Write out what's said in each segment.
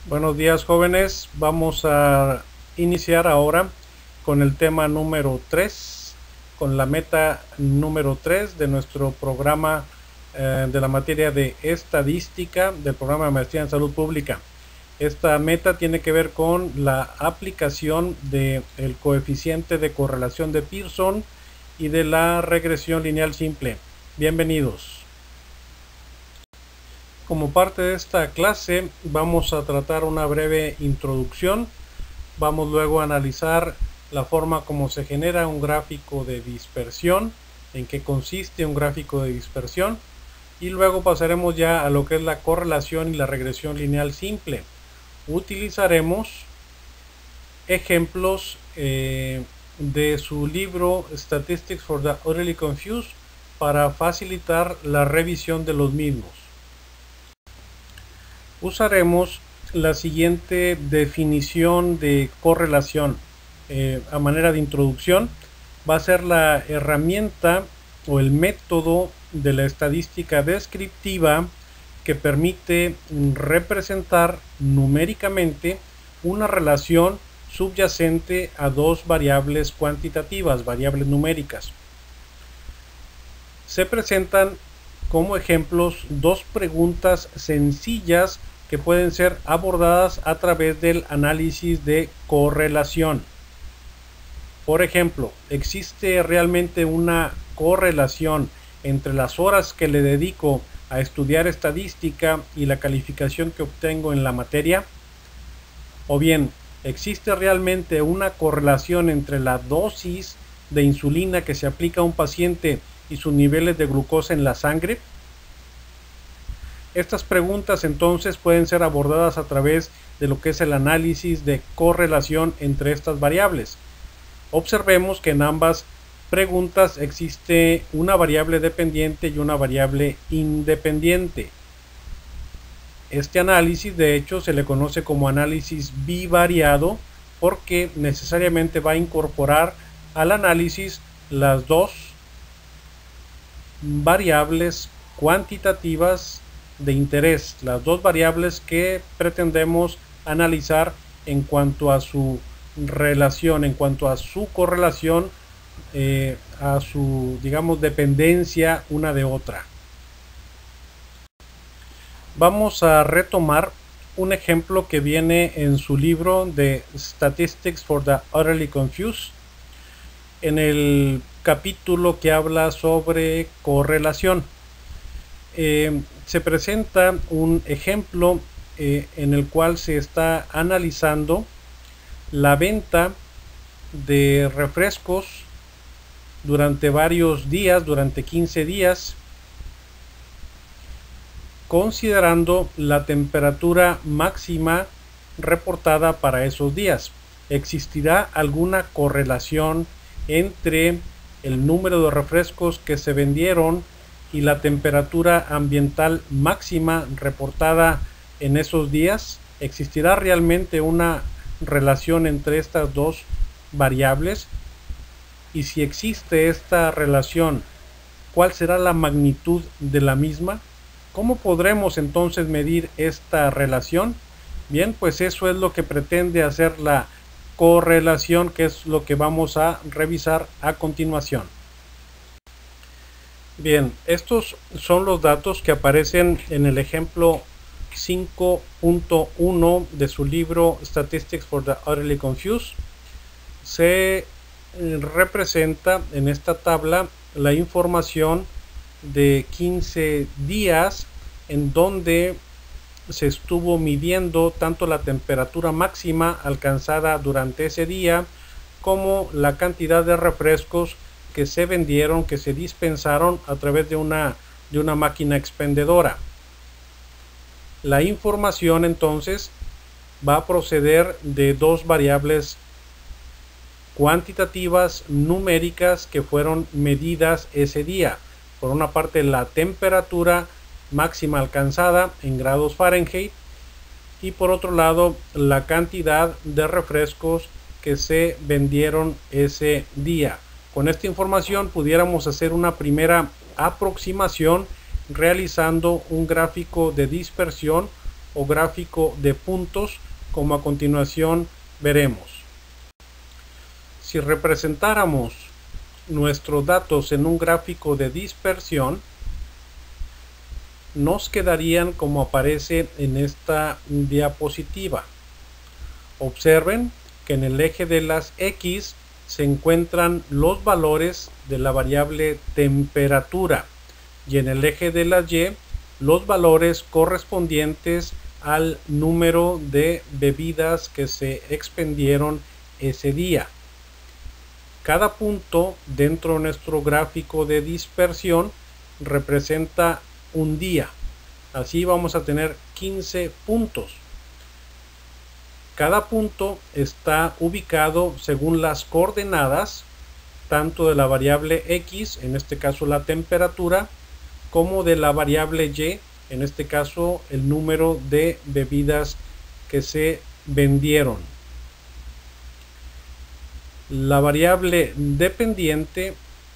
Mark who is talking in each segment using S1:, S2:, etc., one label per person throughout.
S1: Buenos días, jóvenes. Vamos a iniciar ahora con el tema número 3, con la meta número 3 de nuestro programa de la materia de estadística del programa de maestría en salud pública. Esta meta tiene que ver con la aplicación del coeficiente de correlación de Pearson y de la regresión lineal simple. Bienvenidos. Como parte de esta clase vamos a tratar una breve introducción. Vamos luego a analizar la forma como se genera un gráfico de dispersión, en qué consiste un gráfico de dispersión, y luego pasaremos ya a lo que es la correlación y la regresión lineal simple. Utilizaremos ejemplos de su libro Statistics for the Utterly Confused para facilitar la revisión de los mismos. Usaremos la siguiente definición de correlación a manera de introducción. Va a ser la herramienta o el método de la estadística descriptiva que permite representar numéricamente una relación subyacente a dos variables cuantitativas, variables numéricas. Se presentan como ejemplos dos preguntas sencillas que pueden ser abordadas a través del análisis de correlación. Por ejemplo, ¿existe realmente una correlación entre las horas que le dedico a estudiar estadística y la calificación que obtengo en la materia? O bien, ¿existe realmente una correlación entre la dosis de insulina que se aplica a un paciente y sus niveles de glucosa en la sangre? Estas preguntas entonces pueden ser abordadas a través de lo que es el análisis de correlación entre estas variables. Observemos que en ambas preguntas existe una variable dependiente y una variable independiente. Este análisis de hecho se le conoce como análisis bivariado porque necesariamente va a incorporar al análisis las dos variables cuantitativas de interés, las dos variables que pretendemos analizar en cuanto a su relación, en cuanto a su correlación, a su, digamos, dependencia una de otra. Vamos a retomar un ejemplo que viene en su libro de Statistics for the Utterly Confused, en el capítulo que habla sobre correlación. Se presenta un ejemplo en el cual se está analizando la venta de refrescos durante varios días, durante 15 días, considerando la temperatura máxima reportada para esos días. ¿Existirá alguna correlación entre el número de refrescos que se vendieron y la temperatura ambiental máxima reportada en esos días? ¿Existirá realmente una relación entre estas dos variables? Y si existe esta relación, ¿cuál será la magnitud de la misma? ¿Cómo podremos entonces medir esta relación? Bien, pues eso es lo que pretende hacer la correlación, que es lo que vamos a revisar a continuación. Bien, estos son los datos que aparecen en el ejemplo 5.1 de su libro Statistics for the Utterly Confused. Se representa en esta tabla la información de 15 días en donde se estuvo midiendo tanto la temperatura máxima alcanzada durante ese día como la cantidad de refrescos que se vendieron, que se dispensaron a través de una máquina expendedora. La información entonces va a proceder de dos variables cuantitativas numéricas que fueron medidas ese día. Por una parte, la temperatura máxima alcanzada en grados Fahrenheit y por otro lado la cantidad de refrescos que se vendieron ese día. Con esta información pudiéramos hacer una primera aproximación realizando un gráfico de dispersión o gráfico de puntos, como a continuación veremos. Si representáramos nuestros datos en un gráfico de dispersión, nos quedarían como aparece en esta diapositiva. Observen que en el eje de las X se encuentran los valores de la variable temperatura y en el eje de las Y los valores correspondientes al número de bebidas que se expendieron ese día. Cada punto dentro de nuestro gráfico de dispersión representa un día. Así vamos a tener 15 puntos. Cada punto está ubicado según las coordenadas tanto de la variable X, en este caso la temperatura, como de la variable Y, en este caso el número de bebidas que se vendieron. La variable dependiente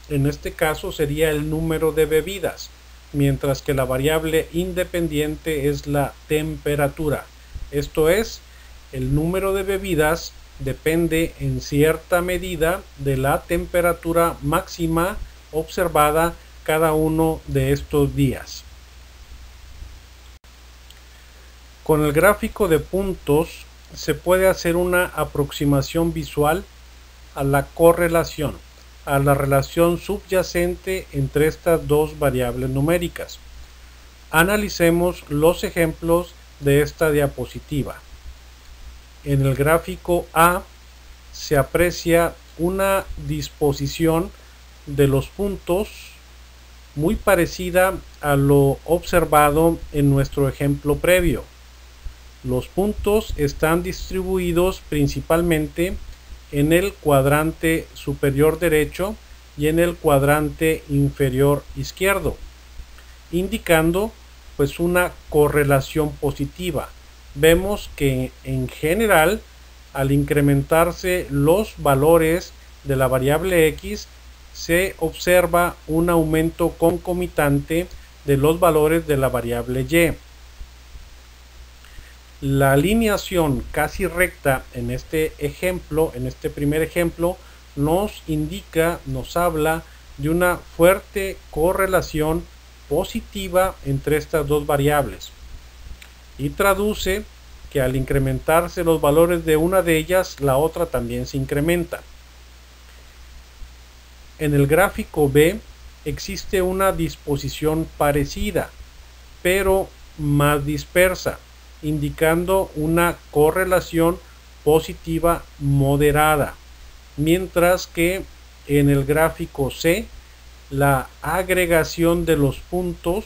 S1: en este caso sería el número de bebidas, mientras que la variable independiente es la temperatura. Esto es, el número de bebidas depende en cierta medida de la temperatura máxima observada cada uno de estos días. Con el gráfico de puntos se puede hacer una aproximación visual a la correlación, a la relación subyacente entre estas dos variables numéricas. Analicemos los ejemplos de esta diapositiva. En el gráfico A se aprecia una disposición de los puntos muy parecida a lo observado en nuestro ejemplo previo. Los puntos están distribuidos principalmente en el cuadrante superior derecho y en el cuadrante inferior izquierdo, indicando pues una correlación positiva. Vemos que en general al incrementarse los valores de la variable X se observa un aumento concomitante de los valores de la variable Y. La alineación casi recta en este ejemplo, en este primer ejemplo, nos indica, nos habla de una fuerte correlación positiva entre estas dos variables y traduce que al incrementarse los valores de una de ellas, la otra también se incrementa. En el gráfico B existe una disposición parecida, pero más dispersa, indicando una correlación positiva moderada, mientras que en el gráfico C la agregación de los puntos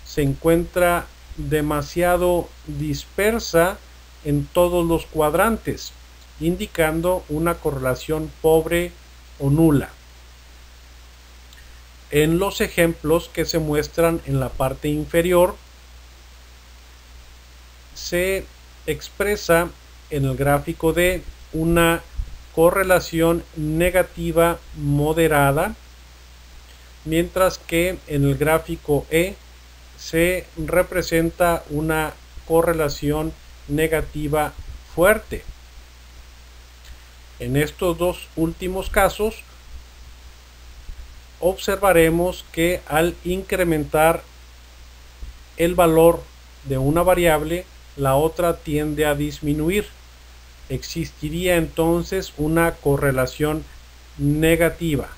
S1: se encuentra demasiado dispersa en todos los cuadrantes, indicando una correlación pobre o nula. En los ejemplos que se muestran en la parte inferior, se expresa en el gráfico D una correlación negativa moderada, mientras que en el gráfico E se representa una correlación negativa fuerte. En estos dos últimos casos observaremos que al incrementar el valor de una variable, la otra tiende a disminuir. Existiría entonces una correlación negativa.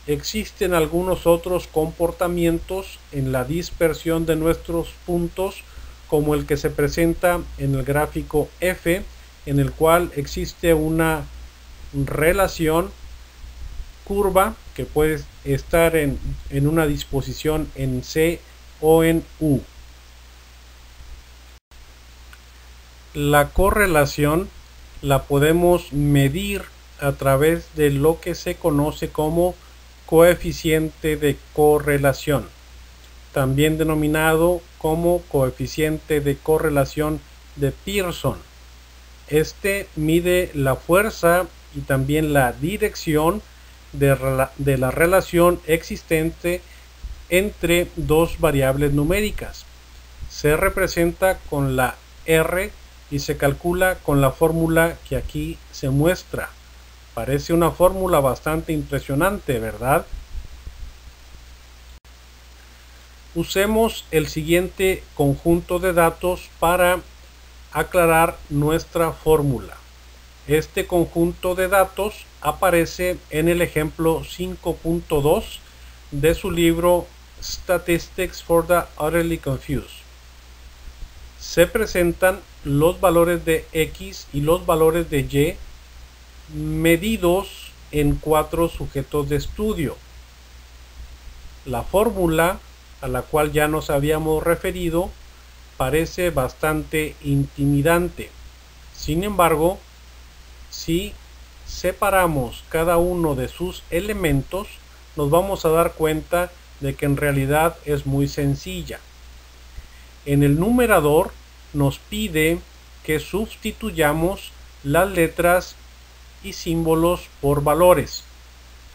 S1: Existen algunos otros comportamientos en la dispersión de nuestros puntos, como el que se presenta en el gráfico F, en el cual existe una relación curva que puede estar en una disposición en C o en U. La correlación la podemos medir a través de lo que se conoce como coeficiente de correlación, también denominado como coeficiente de correlación de Pearson. Este mide la fuerza y también la dirección de la relación existente entre dos variables numéricas. se representa con la R y se calcula con la fórmula que aquí se muestra. Parece una fórmula bastante impresionante, ¿verdad? Usemos el siguiente conjunto de datos para aclarar nuestra fórmula. Este conjunto de datos aparece en el ejemplo 5.2 de su libro Statistics for the Utterly Confused. Se presentan los valores de X y los valores de Y medidos en 4 sujetos de estudio. La fórmula, a la cual ya nos habíamos referido, parece bastante intimidante. Sin embargo, si separamos cada uno de sus elementos, nos vamos a dar cuenta de que en realidad es muy sencilla. En el numerador nos pide que sustituyamos las letras y símbolos por valores.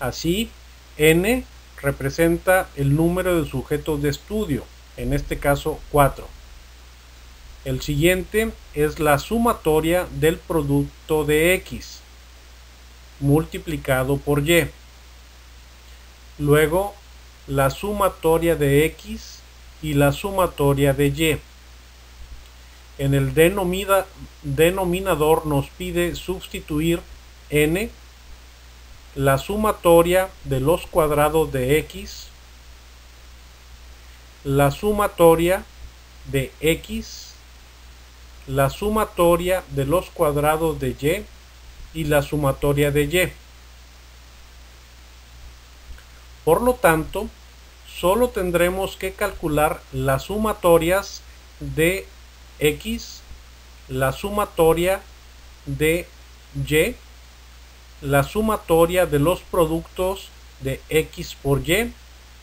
S1: Así, n representa el número de sujetos de estudio, en este caso 4. El siguiente es la sumatoria del producto de X multiplicado por Y. Luego, la sumatoria de X y la sumatoria de Y. En el denominador nos pide sustituir n, la sumatoria de los cuadrados de X, la sumatoria de X, la sumatoria de los cuadrados de Y la sumatoria de Y. Por lo tanto, solo tendremos que calcular las sumatorias de X, la sumatoria de Y, la sumatoria de los productos de X por Y,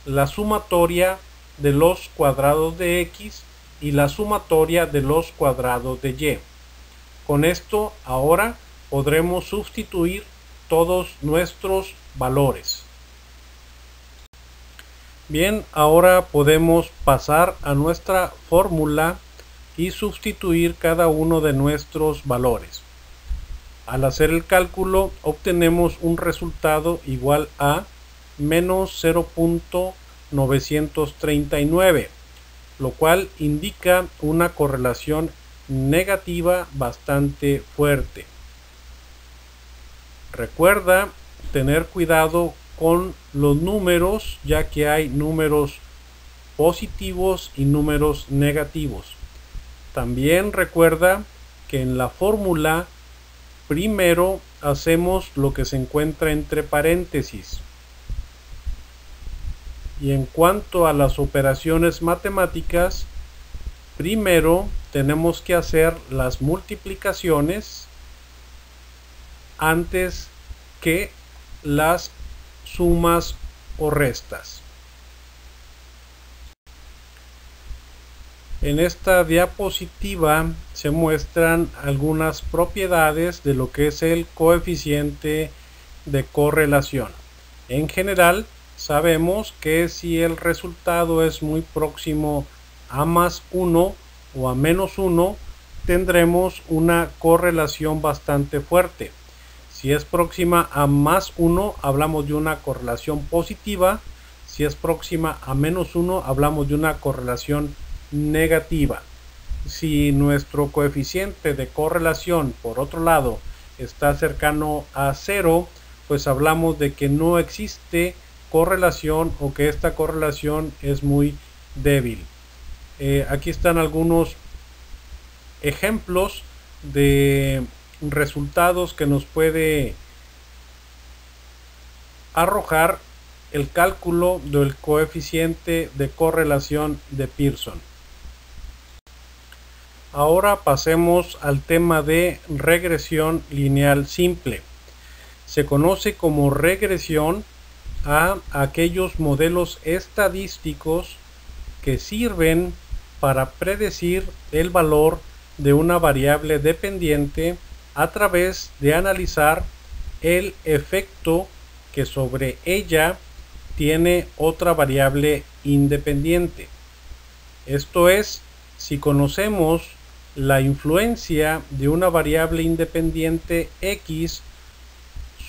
S1: la sumatoria de los cuadrados de X y la sumatoria de los cuadrados de Y. Con esto ahora podremos sustituir todos nuestros valores. Bien, ahora podemos pasar a nuestra fórmula y sustituir cada uno de nuestros valores. Al hacer el cálculo obtenemos un resultado igual a menos 0.939, lo cual indica una correlación negativa bastante fuerte. Recuerda tener cuidado con los números, ya que hay números positivos y números negativos. También recuerda que en la fórmula primero hacemos lo que se encuentra entre paréntesis. Y en cuanto a las operaciones matemáticas, primero tenemos que hacer las multiplicaciones antes que las sumas o restas. En esta diapositiva se muestran algunas propiedades de lo que es el coeficiente de correlación. En general, sabemos que si el resultado es muy próximo a más 1 o a menos 1, tendremos una correlación bastante fuerte. Si es próxima a más 1, hablamos de una correlación positiva. Si es próxima a menos 1, hablamos de una correlación negativa. Si nuestro coeficiente de correlación, por otro lado, está cercano a 0, pues hablamos de que no existe correlación o que esta correlación es muy débil. Aquí están algunos ejemplos de resultados que nos puede arrojar el cálculo del coeficiente de correlación de Pearson. Ahora pasemos al tema de regresión lineal simple. Se conoce como regresión a aquellos modelos estadísticos que sirven para predecir el valor de una variable dependiente a través de analizar el efecto que sobre ella tiene otra variable independiente. Esto es, Si conocemos la influencia de una variable independiente X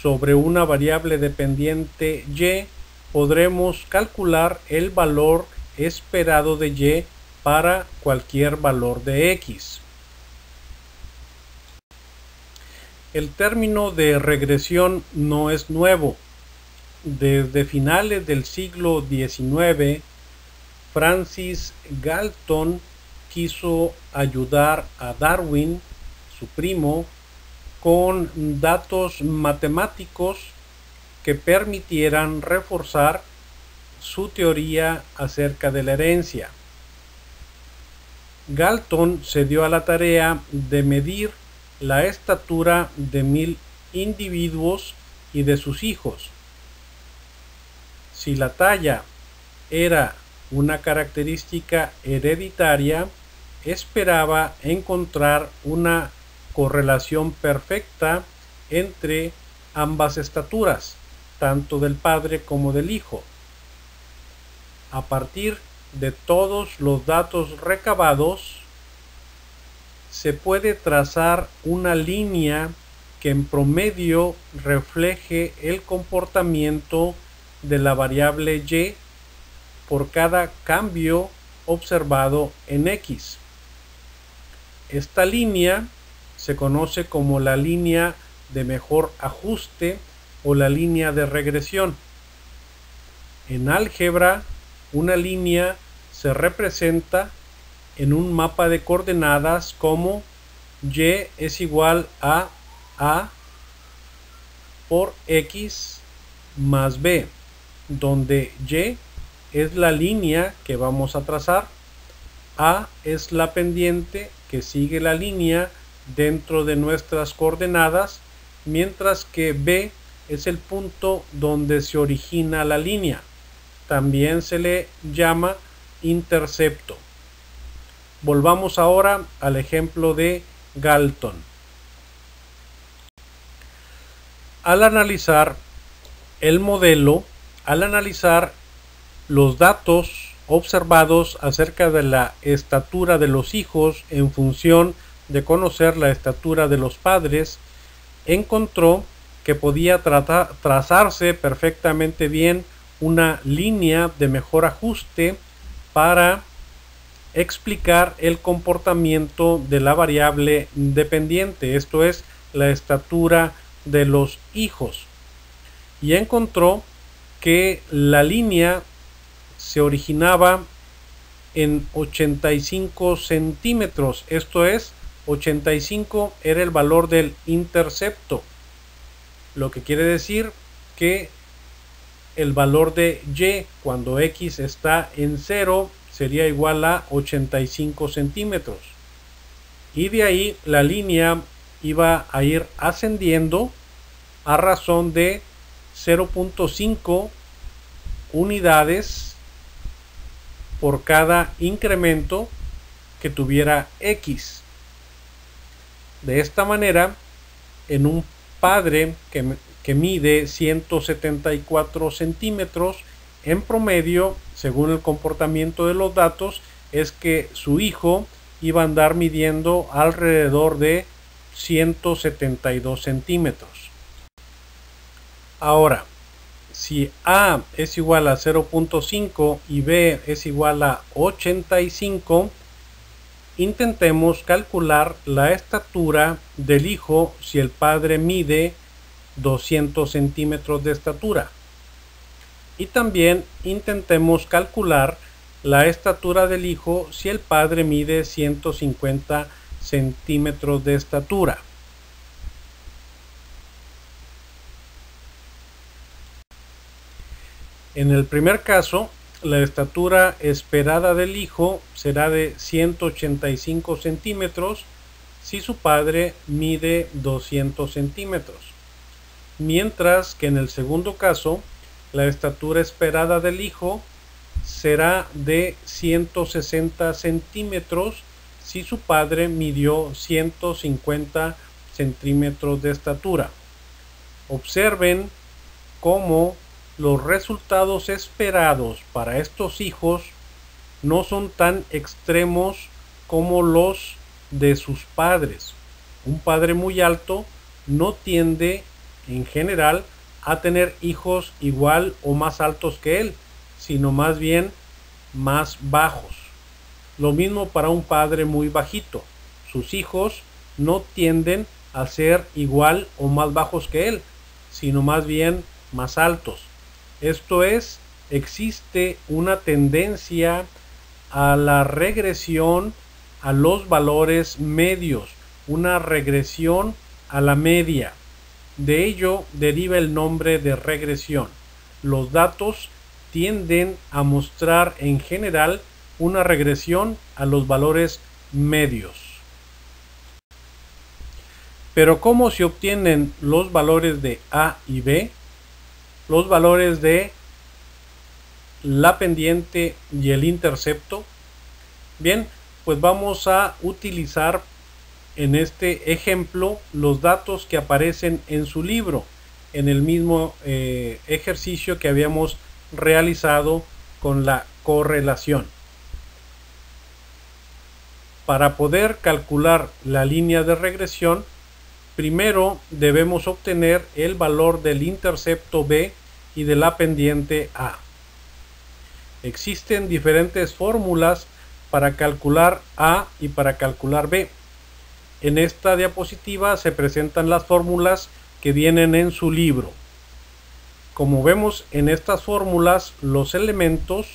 S1: sobre una variable dependiente Y, podremos calcular el valor esperado de Y para cualquier valor de X. El término de regresión no es nuevo. Desde finales del siglo XIX, Francis Galton quiso ayudar a Darwin, su primo, con datos matemáticos que permitieran reforzar su teoría acerca de la herencia. Galton se dio a la tarea de medir la estatura de 1000 individuos y de sus hijos. Si la talla era una característica hereditaria, esperaba encontrar una correlación perfecta entre ambas estaturas, tanto del padre como del hijo. A partir de todos los datos recabados, se puede trazar una línea que en promedio refleje el comportamiento de la variable Y por cada cambio observado en X. Esta línea se conoce como la línea de mejor ajuste o la línea de regresión. En álgebra, una línea se representa en un mapa de coordenadas como Y es igual a por X más B, donde Y es la línea que vamos a trazar, A es la pendiente que sigue la línea dentro de nuestras coordenadas, mientras que B es el punto donde se origina la línea. También se le llama intercepto. Volvamos ahora al ejemplo de Galton. Al analizar el modelo, al analizar los datos observados acerca de la estatura de los hijos en función de conocer la estatura de los padres, encontró que podía trazarse perfectamente bien una línea de mejor ajuste para explicar el comportamiento de la variable dependiente, esto es, la estatura de los hijos, y encontró que la línea se originaba en 85 centímetros, esto es, 85 era el valor del intercepto, lo que quiere decir que el valor de Y cuando X está en 0 sería igual a 85 centímetros, y de ahí la línea iba a ir ascendiendo a razón de 0.5 unidades por cada incremento que tuviera X. De esta manera, en un padre que mide 174 centímetros, en promedio, según el comportamiento de los datos, es que su hijo iba a andar midiendo alrededor de 172 centímetros. Ahora, si A es igual a 0.5 y B es igual a 85, intentemos calcular la estatura del hijo si el padre mide 200 centímetros de estatura. Y también intentemos calcular la estatura del hijo si el padre mide 150 centímetros de estatura. En el primer caso, la estatura esperada del hijo será de 185 centímetros si su padre mide 200 centímetros. Mientras que en el segundo caso, la estatura esperada del hijo será de 160 centímetros si su padre midió 150 centímetros de estatura. Observen cómo los resultados esperados para estos hijos no son tan extremos como los de sus padres. Un padre muy alto no tiende en general a tener hijos igual o más altos que él, sino más bien más bajos. Lo mismo para un padre muy bajito. Sus hijos no tienden a ser igual o más bajos que él, sino más bien más altos. Esto es, existe una tendencia a la regresión a los valores medios, una regresión a la media. De ello deriva el nombre de regresión. Los datos tienden a mostrar en general una regresión a los valores medios. Pero ¿cómo se obtienen los valores de A y B? Los valores de la pendiente y el intercepto. Bien, pues vamos a utilizar en este ejemplo los datos que aparecen en su libro, en el mismo ejercicio que habíamos realizado con la correlación. Para poder calcular la línea de regresión, primero debemos obtener el valor del intercepto B y de la pendiente A. Existen diferentes fórmulas para calcular A y para calcular B. En esta diapositiva se presentan las fórmulas que vienen en su libro. Como vemos en estas fórmulas, los elementos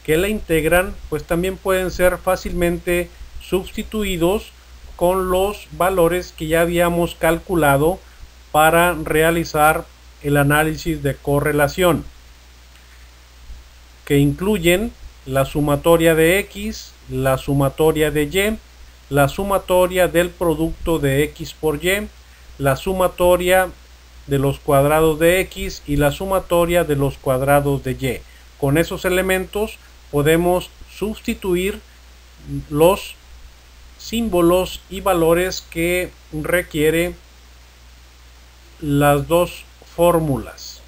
S1: que la integran pues también pueden ser fácilmente sustituidos con los valores que ya habíamos calculado para realizar el análisis de correlación, que incluyen la sumatoria de X, la sumatoria de Y, la sumatoria del producto de X por Y, la sumatoria de los cuadrados de X y la sumatoria de los cuadrados de Y. Con esos elementos podemos sustituir los símbolos y valores que requiere las dos fórmulas.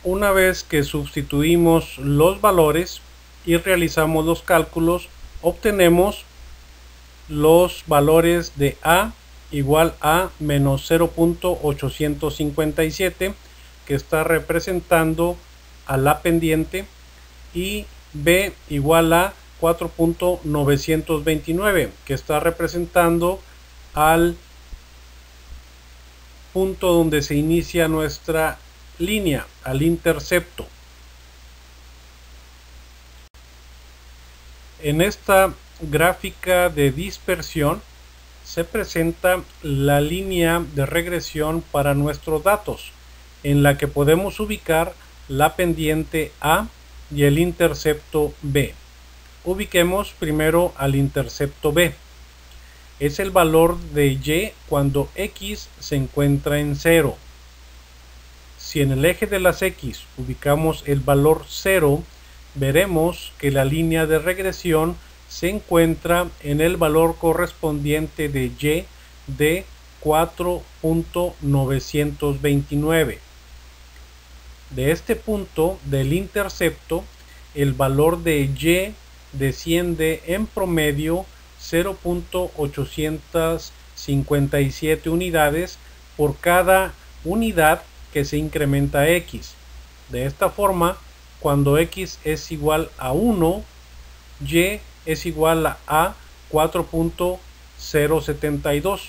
S1: Una vez que sustituimos los valores y realizamos los cálculos, obtenemos los valores de A igual a menos 0.857, que está representando a la pendiente, y B igual a 4.929, que está representando al punto donde se inicia nuestra línea, al intercepto. En esta gráfica de dispersión se presenta la línea de regresión para nuestros datos, en la que podemos ubicar la pendiente A y el intercepto B. Ubiquemos primero al intercepto B. Es el valor de Y cuando X se encuentra en 0. Si en el eje de las X ubicamos el valor 0, veremos que la línea de regresión se encuentra en el valor correspondiente de Y de 4.929. De este punto del intercepto, el valor de Y desciende en promedio 0.857 unidades por cada unidad que se incrementa X. De esta forma, cuando X es igual a 1, Y es igual a 4.072.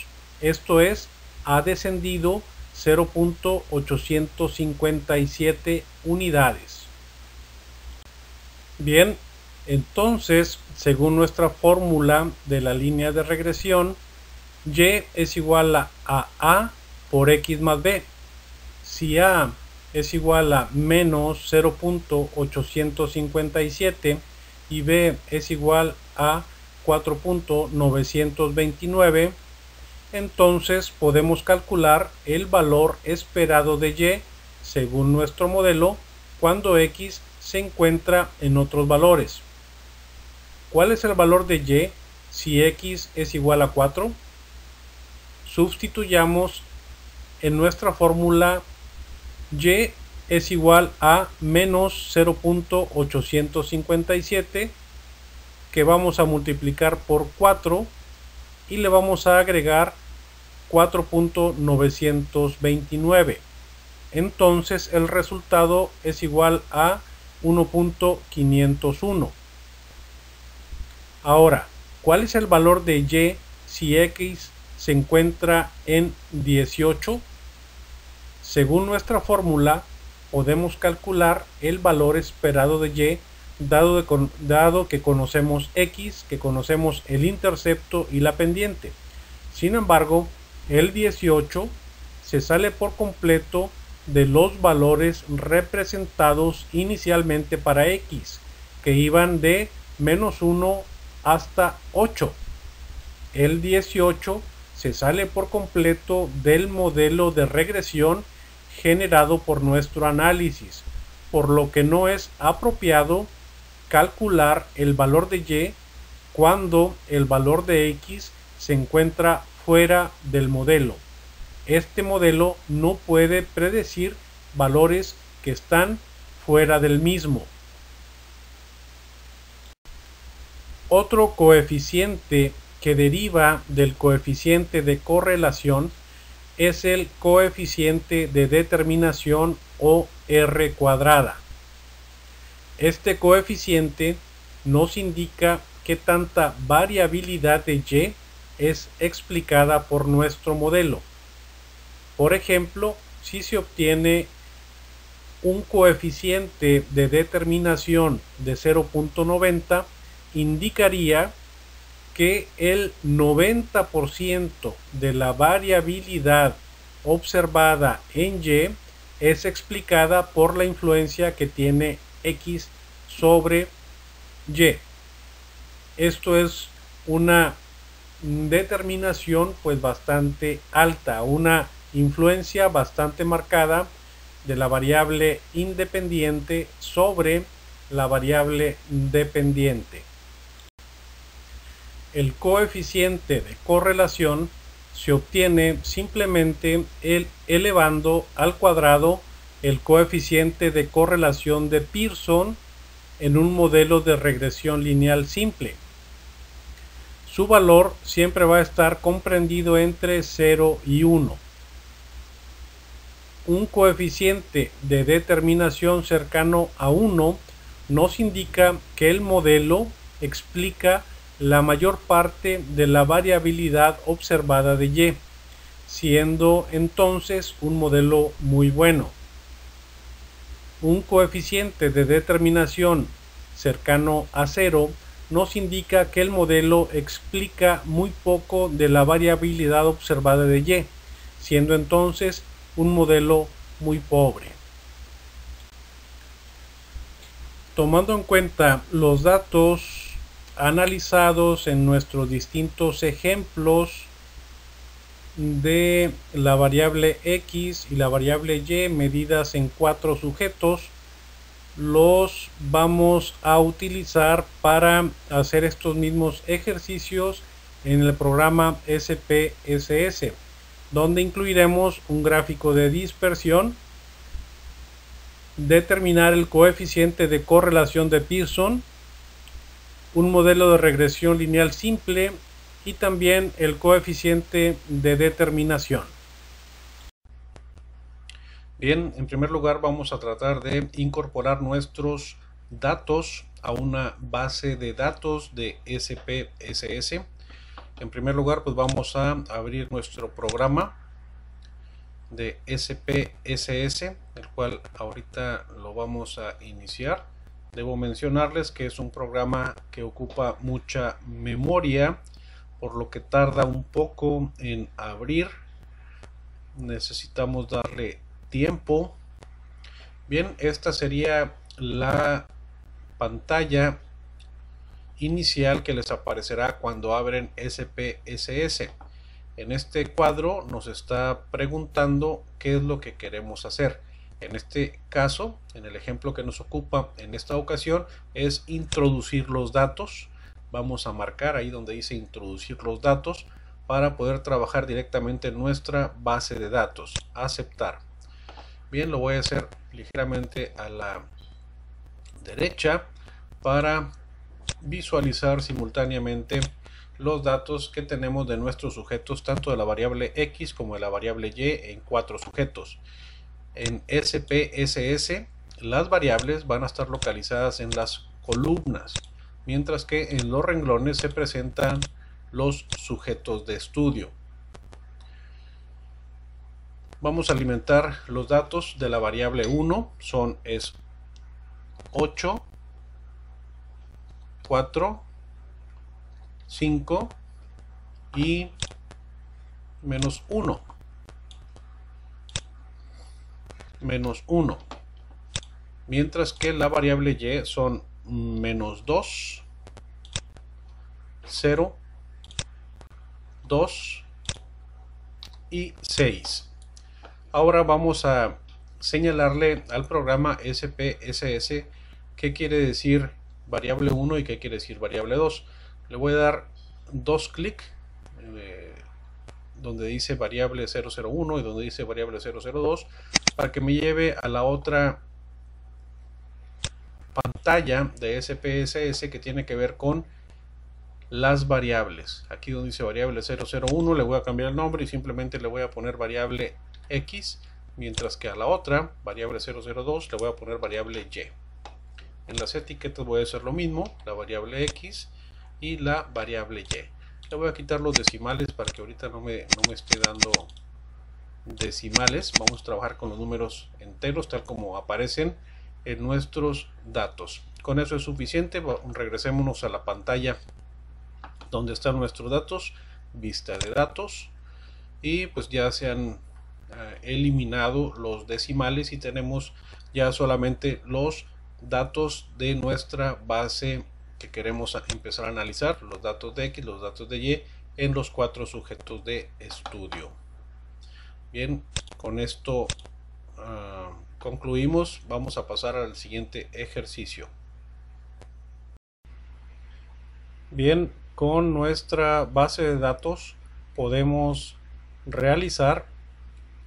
S1: Esto es, ha descendido 0.857 unidades. Bien, entonces, según nuestra fórmula de la línea de regresión, Y es igual a A por X más B. Si A es igual a menos 0.857 y B es igual a 4.929, entonces podemos calcular el valor esperado de Y según nuestro modelo cuando X se encuentra en otros valores. ¿Cuál es el valor de Y si X es igual a 4? Sustituyamos en nuestra fórmula Y es igual a menos 0.857 que vamos a multiplicar por 4 y le vamos a agregar 4.929. Entonces el resultado es igual a 1.501. Ahora, ¿cuál es el valor de y si x se encuentra en 18? Según nuestra fórmula, podemos calcular el valor esperado de y, dado que conocemos x, que conocemos el intercepto y la pendiente. Sin embargo, el 18 se sale por completo de los valores representados inicialmente para x, que iban de -1 hasta 8. El 18 se sale por completo del modelo de regresión generado por nuestro análisis, por lo que no es apropiado calcular el valor de y cuando el valor de x se encuentra fuera del modelo. Este modelo no puede predecir valores que están fuera del mismo. Otro coeficiente que deriva del coeficiente de correlación es el coeficiente de determinación o R cuadrada. Este coeficiente nos indica qué tanta variabilidad de y es explicada por nuestro modelo. Por ejemplo, si se obtiene un coeficiente de determinación de 0.90, indicaría que el 90% de la variabilidad observada en y es explicada por la influencia que tiene x sobre y. Esto es una determinación pues bastante alta, una influencia bastante marcada de la variable independiente sobre la variable dependiente. El coeficiente de correlación se obtiene simplemente elevando al cuadrado el coeficiente de correlación de Pearson en un modelo de regresión lineal simple. Su valor siempre va a estar comprendido entre 0 y 1. Un coeficiente de determinación cercano a 1 nos indica que el modelo explica la mayor parte de la variabilidad observada de y, siendo entonces un modelo muy bueno. Un coeficiente de determinación cercano a 0 nos indica que el modelo explica muy poco de la variabilidad observada de y, siendo entonces un modelo muy pobre. Tomando en cuenta los datos analizados en nuestros distintos ejemplos de la variable x y la variable y medidas en 4 sujetos, los vamos a utilizar para hacer estos mismos ejercicios en el programa SPSS, donde incluiremos un gráfico de dispersión, determinar el coeficiente de correlación de Pearson, un modelo de regresión lineal simple y también el coeficiente de determinación. Bien, en primer lugar vamos a tratar de incorporar nuestros datos a una base de datos de SPSS. En primer lugar, pues vamos a abrir nuestro programa de SPSS, el cual ahorita lo vamos a iniciar. Debo mencionarles que es un programa que ocupa mucha memoria, por lo que tarda un poco en abrir. Necesitamos darle tiempo. Bien, esta sería la pantalla inicial que les aparecerá cuando abren SPSS. En este cuadro nos está preguntando qué es lo que queremos hacer. En este caso, en el ejemplo que nos ocupa en esta ocasión, es introducir los datos. Vamos a marcar ahí donde dice introducir los datos para poder trabajar directamente en nuestra base de datos. Aceptar. Bien, lo voy a hacer ligeramente a la derecha para visualizar simultáneamente los datos que tenemos de nuestros sujetos, tanto de la variable X como de la variable Y en 4 sujetos. En SPSS las variables van a estar localizadas en las columnas, mientras que en los renglones se presentan los sujetos de estudio. Vamos a alimentar los datos de la variable 1, es 8, 4, 5 y menos 1. Mientras que la variable Y son menos 2, 0, 2 y 6. Ahora vamos a señalarle al programa SPSS qué quiere decir variable 1 y qué quiere decir variable 2. Le voy a dar 2 clics donde dice variable 001 y donde dice variable 002 para que me lleve a la otra pantalla de SPSS que tiene que ver con las variables. Aquí donde dice variable 001 le voy a cambiar el nombre y simplemente le voy a poner variable X, mientras que a la otra variable 002 le voy a poner variable Y. En las etiquetas voy a hacer lo mismo, la variable X y la variable Y. Le voy a quitar los decimales para que ahorita no me esté dando decimales. Vamos a trabajar con los números enteros tal como aparecen en nuestros datos. Con eso es suficiente. Regresémonos a la pantalla donde están nuestros datos, vista de datos, y pues ya se han eliminado los decimales y tenemos ya solamente los datos de nuestra base que queremos empezar a analizar, los datos de X, los datos de Y en los 4 sujetos de estudio. Bien, con esto concluimos. Vamos a pasar al siguiente ejercicio. Bien, con nuestra base de datos podemos realizar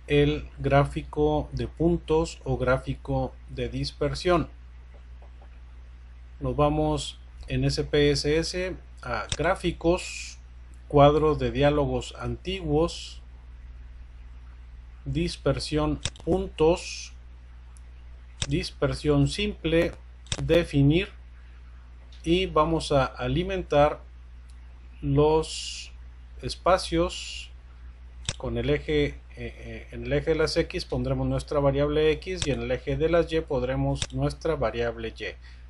S1: el gráfico de puntos o gráfico de dispersión. Nos vamos en SPSS a gráficos, cuadro de diálogos antiguos, dispersión puntos, dispersión simple, definir, y vamos a alimentar los espacios con el eje. En el eje de las X pondremos nuestra variable X y en el eje de las Y pondremos nuestra variable Y.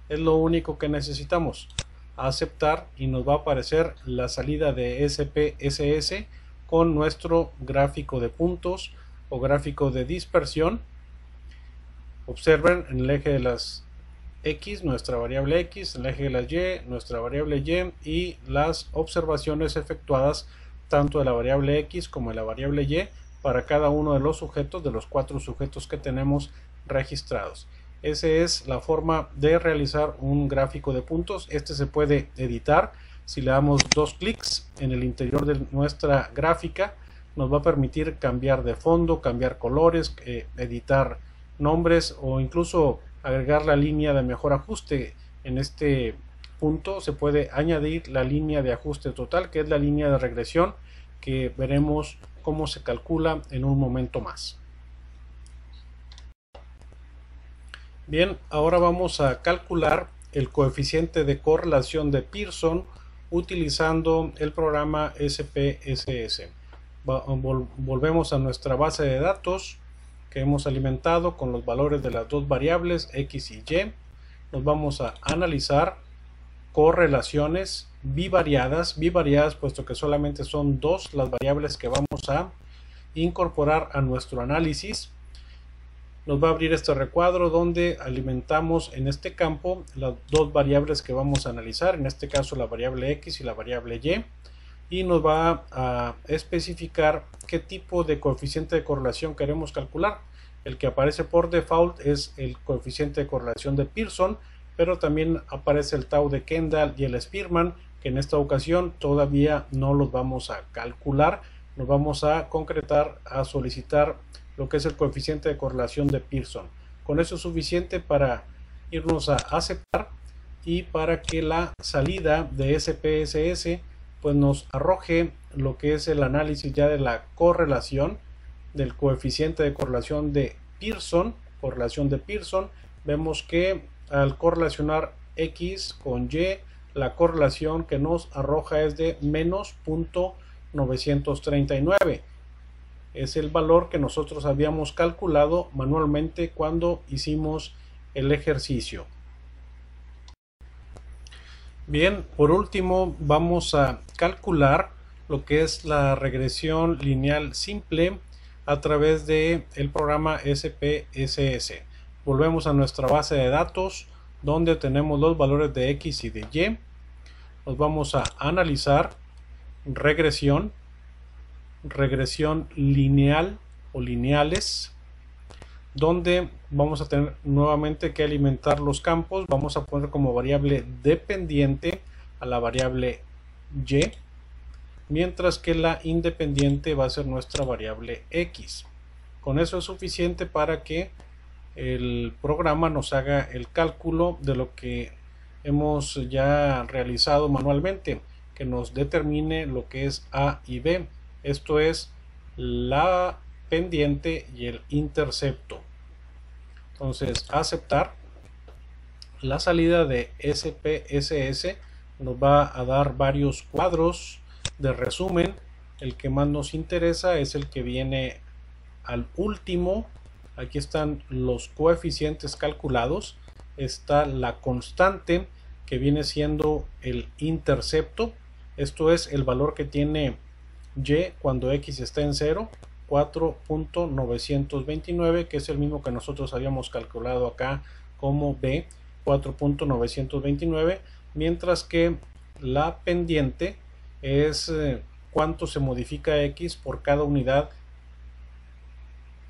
S1: Es lo único que necesitamos. Aceptar y nos va a aparecer la salida de SPSS con nuestro gráfico de puntos o gráfico de dispersión. Observen en el eje de las X nuestra variable X, en el eje de las Y nuestra variable Y y las observaciones efectuadas tanto de la variable X como de la variable Y para cada uno de los sujetos, de los 4 sujetos que tenemos registrados. Esa es la forma de realizar un gráfico de puntos. Este se puede editar. Si le damos 2 clics en el interior de nuestra gráfica, nos va a permitir cambiar de fondo, cambiar colores, editar nombres o incluso agregar la línea de mejor ajuste. En este punto se puede añadir la línea de ajuste total, que es la línea de regresión que veremos cómo se calcula en un momento más. Bien, ahora vamos a calcular el coeficiente de correlación de Pearson utilizando el programa SPSS. Volvemos a nuestra base de datos que hemos alimentado con los valores de las dos variables X y Y. Nos vamos a analizar correlaciones bivariadas puesto que solamente son 2 las variables que vamos a incorporar a nuestro análisis. Nos va a abrir este recuadro donde alimentamos en este campo las dos variables que vamos a analizar, en este caso la variable X y la variable Y, y nos va a especificar qué tipo de coeficiente de correlación queremos calcular. El que aparece por default es el coeficiente de correlación de Pearson, pero también aparece el tau de Kendall y el Spearman, que en esta ocasión todavía no los vamos a calcular. Nos vamos a concretar, a solicitar lo que es el coeficiente de correlación de Pearson. Con eso es suficiente para irnos a aceptar y para que la salida de SPSS pues nos arroje lo que es el análisis ya de la correlación del coeficiente de correlación de Pearson. Vemos que al correlacionar X con Y, la correlación que nos arroja es de menos 0.939. Es el valor que nosotros habíamos calculado manualmente cuando hicimos el ejercicio. Bien, por último vamos a calcular lo que es la regresión lineal simple a través del programa SPSS. Volvemos a nuestra base de datos donde tenemos los valores de X y de Y. Nos vamos a analizar regresión lineal o lineales, donde vamos a tener nuevamente que alimentar los campos. Vamos a poner como variable dependiente a la variable Y, mientras que la independiente va a ser nuestra variable X. Con eso es suficiente para que el programa nos haga el cálculo de lo que hemos ya realizado manualmente, que nos determine lo que es A y B. Esto es la pendiente y el intercepto. Entonces, aceptar. La salida de SPSS nos va a dar varios cuadros de resumen. El que más nos interesa es el que viene al último. Aquí están los coeficientes calculados. Está la constante, que viene siendo el intercepto. Esto es el valor que tiene Y cuando X está en 0, 4.929, que es el mismo que nosotros habíamos calculado acá como B, 4.929, mientras que la pendiente es cuánto se modifica X por cada unidad,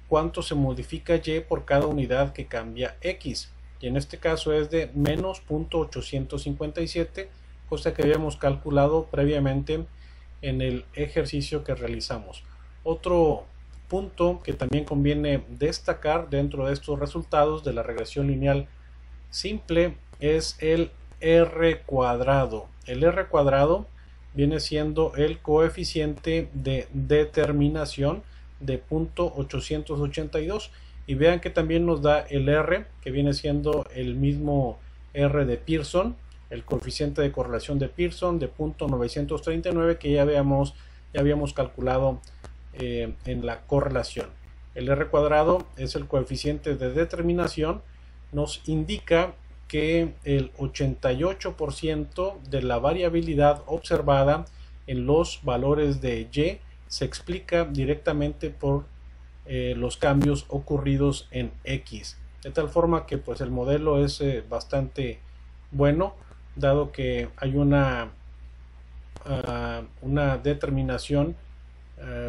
S1: cuánto se modifica Y por cada unidad que cambia X, y en este caso es de menos 0.857, cosa que habíamos calculado previamente en el ejercicio que realizamos. Otro punto que también conviene destacar dentro de estos resultados de la regresión lineal simple es el R cuadrado. El R cuadrado viene siendo el coeficiente de determinación de 0.882, y vean que también nos da el R, que viene siendo el mismo R de Pearson, el coeficiente de correlación de Pearson de 0.939, que ya habíamos calculado en la correlación. El R cuadrado es el coeficiente de determinación. Nos indica que el 88% de la variabilidad observada en los valores de Y se explica directamente por los cambios ocurridos en X, de tal forma que pues el modelo es bastante bueno, dado que hay una determinación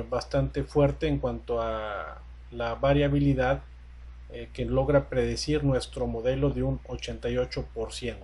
S1: bastante fuerte en cuanto a la variabilidad que logra predecir nuestro modelo de un 88%.